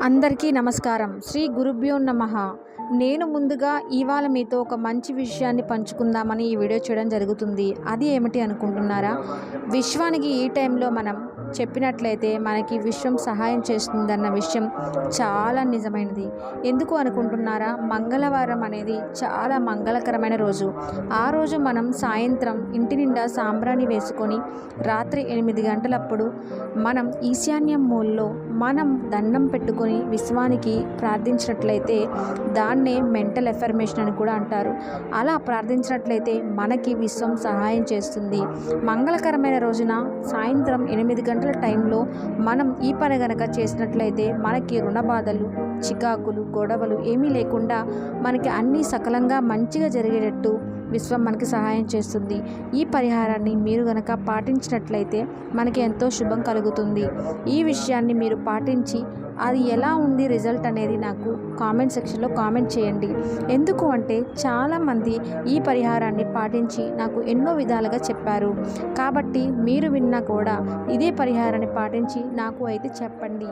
అందరికీ నమస్కారం. శ్రీ గురుభ్యో నమః. నేను ముందుగా ఇవాళ మీతో ఒక మంచి విషయాన్ని పంచుకుందామని ఈ వీడియో చేయడం జరుగుతుంది. అది ఏమిటి అనుకుంటున్నారా? విశ్వానికి ఈ టైంలో మనం చెప్పినట్లయితే మనకి విశ్వం సహాయం చేస్తుందన్న విషయం చాలా నిజమైనది. ఎందుకు అనుకుంటున్నారా? మంగళవారం అనేది చాలా మంగళకరమైన రోజు. ఆ రోజు మనం సాయంత్రం ఇంటి నిండా సాంబ్రాణి వేసుకొని రాత్రి 8 గంటలప్పుడు మనం ఈశాన్యం మూలలో మనం దండం పెట్టుకొని విశ్వానికి ప్రార్థించినట్లయితే దాన్నే మెంటల్ ఎఫర్మేషన్ అని కూడా అంటారు. అలా ప్రార్థించినట్లయితే మనకి విశ్వం సహాయం చేస్తుంది. మంగళకరమైన రోజున సాయంత్రం 8 గంటల టైంలో మనం ఈ పని గనక చేసినట్లయితే మనకి రుణ బాధలు, చికాకులు, గొడవలు ఏమీ లేకుండా మనకి అన్నీ సకలంగా మంచిగా జరిగేటట్టు విశ్వం మనకి సహాయం చేస్తుంది. ఈ పరిహారాన్ని మీరు గనక పాటించినట్లయితే మనకి ఎంతో శుభం కలుగుతుంది. ఈ విషయాన్ని మీరు పాటించి అది ఎలా ఉంది రిజల్ట్ అనేది నాకు కామెంట్ సెక్షన్లో కామెంట్ చేయండి. ఎందుకు అంటే చాలామంది ఈ పరిహారాన్ని పాటించి నాకు ఎన్నో విధాలుగా చెప్పారు. కాబట్టి మీరు విన్నా కూడా ఇదే పరిహారాన్ని పాటించి నాకు అయితే చెప్పండి.